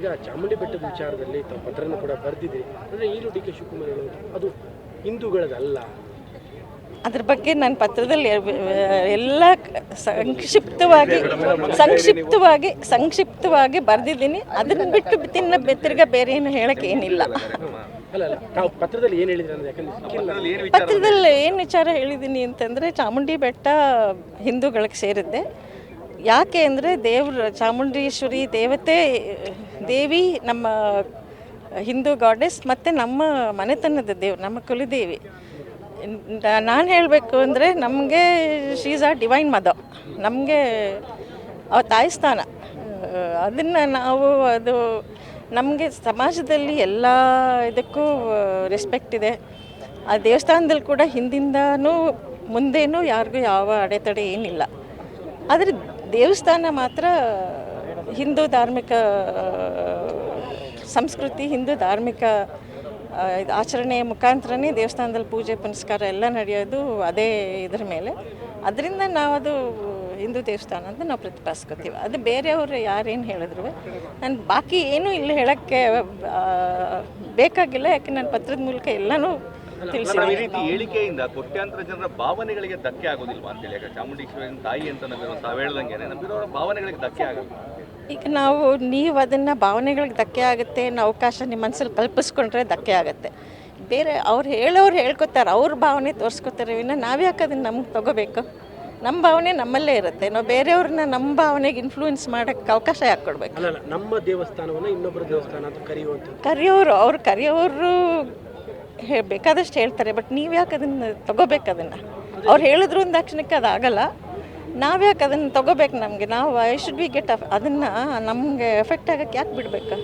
ಈಗ ಚಾಮುಂಡಿ ಬೆಟ್ಟದ ವಿಚಾರದಲ್ಲಿ ತಾವು ಪತ್ರನ ಕೂಡ ಬರೆದಿದ್ದೀರಿ. ಅಂದರೆ ಈಗಲೂ ಡಿ ಕೆ ಶಿವಕುಮಾರ್ ಹೇಳೋದು ಅದು ಹಿಂದೂಗಳದಲ್ಲ. ಅದ್ರ ಬಗ್ಗೆ ನನ್ನ ಪತ್ರದಲ್ಲಿ ಎಲ್ಲ ಸಂಕ್ಷಿಪ್ತವಾಗಿ ಬರೆದಿದ್ದೀನಿ. ಅದನ್ನು ಬಿಟ್ಟು ತಿರ್ಗಾ ಬೇರೆ ಏನು ಹೇಳಕ್ಕೆ ಏನಿಲ್ಲ. ತಾವು ಪತ್ರದಲ್ಲಿ ಏನು ಹೇಳಿದ್ರಿ ಅಂದರೆ ಯಾಕಂದ್ರೆ ಪತ್ರದಲ್ಲಿ ಏನು ವಿಚಾರ ಹೇಳಿದ್ದೀನಿ ಅಂತಂದರೆ, ಚಾಮುಂಡಿ ಬೆಟ್ಟ ಹಿಂದೂಗಳಿಗೆ ಸೇರಿದ್ದೆ. ಯಾಕೆ ಅಂದರೆ ಚಾಮುಂಡೇಶ್ವರಿ ದೇವಿ ನಮ್ಮ ಹಿಂದೂ ಗಾಡೆಸ್ ಮತ್ತು ನಮ್ಮ ಮನೆತನದ ದೇವ್ರು, ನಮ್ಮ ಕುಲದೇವಿ. ನಾನು ಹೇಳಬೇಕು ಅಂದರೆ ನಮಗೆ she is a divine mother. ನಮಗೆ ಆ ತಾಯಿ ಸ್ಥಾನ ಅದನ್ನು ಅದು ನಮಗೆ ಸಮಾಜದಲ್ಲಿ ಎಲ್ಲ ಇದಕ್ಕೂ ರೆಸ್ಪೆಕ್ಟ್ ಇದೆ. ಆ ದೇವಸ್ಥಾನದಲ್ಲಿ ಕೂಡ ಹಿಂದಿಂದನೂ ಮುಂದೇನೂ ಯಾರಿಗೂ ಯಾವ ಅಡೆತಡೆ ಏನಿಲ್ಲ. ಆದರೆ ದೇವಸ್ಥಾನ ಮಾತ್ರ ಹಿಂದೂ ಧಾರ್ಮಿಕ ಸಂಸ್ಕೃತಿ, ಹಿಂದೂ ಧಾರ್ಮಿಕ ಆಚರಣೆಯ ಮುಖಾಂತರನೇ ದೇವಸ್ಥಾನದಲ್ಲಿ ಪೂಜೆ ಪುನಸ್ಕಾರ ಎಲ್ಲ ನಡೆಯೋದು ಅದೇ ಇದರ ಮೇಲೆ. ಅದರಿಂದ ಅದು ಹಿಂದೂ ದೇವಸ್ಥಾನ ಅಂತ ನಾವು ಪ್ರತಿಪಾದಿಸ್ಕೊತೀವಿ. ಅದು ಬೇರೆಯವರು ಯಾರೇನು ಹೇಳಿದ್ರು ನಾನು ಬಾಕಿ ಏನೂ ಇಲ್ಲಿ ಹೇಳೋಕ್ಕೆ ಬೇಕಾಗಿಲ್ಲ. ಯಾಕೆ ನಾನು ಪತ್ರದ ಮೂಲಕ ಎಲ್ಲನೂ ತಿಳಿಸಿದ್ದೀನಿ. ಈ ರೀತಿ ಹೇಳಿಕೆಯಿಂದ ಕೋಟ್ಯಾಂತರ ಜನರ ಭಾವನೆಗಳಿಗೆ ಧಕ್ಕೆ ಆಗೋದಿಲ್ವಾ ಅಂತೇಳಿ? ಯಾಕೆ ಚಾಮುಂಡೇಶ್ವರಿ ತಾಯಿ ಅಂತ ತಾವು ಹೇಳ್ದಂಗೆ ನಂಬಿರೋರ ಭಾವನೆಗಳಿಗೆ ಧಕ್ಕೆ ಆಗಲ್ಲ. ಈಗ ನೀವು ಅದನ್ನು ಭಾವನೆಗಳಿಗೆ ಧಕ್ಕೆ ಆಗುತ್ತೆ ಅನ್ನೋ ಅವಕಾಶ ನಿಮ್ಮ ಮನಸ್ಸಲ್ಲಿ ಕಲ್ಪಿಸ್ಕೊಂಡ್ರೆ ಧಕ್ಕೆ ಆಗುತ್ತೆ. ಬೇರೆ ಅವ್ರು ಹೇಳ್ಕೊತಾರೆ, ಅವ್ರ ಭಾವನೆ ತೋರಿಸ್ಕೊತಾರೆ ವಿನ ನಾವ್ಯಾಕೆ ಅದನ್ನು ನಮ್ಗೆ ತಗೋಬೇಕು? ನಮ್ಮ ಭಾವನೆ ನಮ್ಮಲ್ಲೇ ಇರುತ್ತೆ. ನಾವು ಬೇರೆಯವ್ರನ್ನ ನಮ್ಮ ಭಾವನೆಗೆ ಇನ್ಫ್ಲೂಯೆನ್ಸ್ ಮಾಡೋಕ್ಕೆ ಅವಕಾಶ ಯಾಕೆ ಕೊಡಬೇಕು? ನಮ್ಮ ದೇವಸ್ಥಾನವನ್ನು ಇನ್ನೊಬ್ಬರ ದೇವಸ್ಥಾನ ಅಂತ ಕರೆಯೋರು ಬೇಕಾದಷ್ಟು ಹೇಳ್ತಾರೆ. ಬಟ್ ನೀವು ಯಾಕೆ ಅದನ್ನು ತಗೋಬೇಕು? ಅದನ್ನು ಅವ್ರು ಹೇಳಿದ್ರು ಅಂದಾಕ್ಷಣಕ್ಕೆ ಅದಾಗಲ್ಲ. ನಾವ್ಯಾಕೆ ಅದನ್ನು ತಗೋಬೇಕು? ನಾವು ಐ ಶುಡ್ ಬಿ ಗೆಟ್ ಅದನ್ನು ನಮಗೆ ಎಫೆಕ್ಟ್ ಆಗೋಕ್ಕೆ ಯಾಕೆ ಬಿಡಬೇಕು?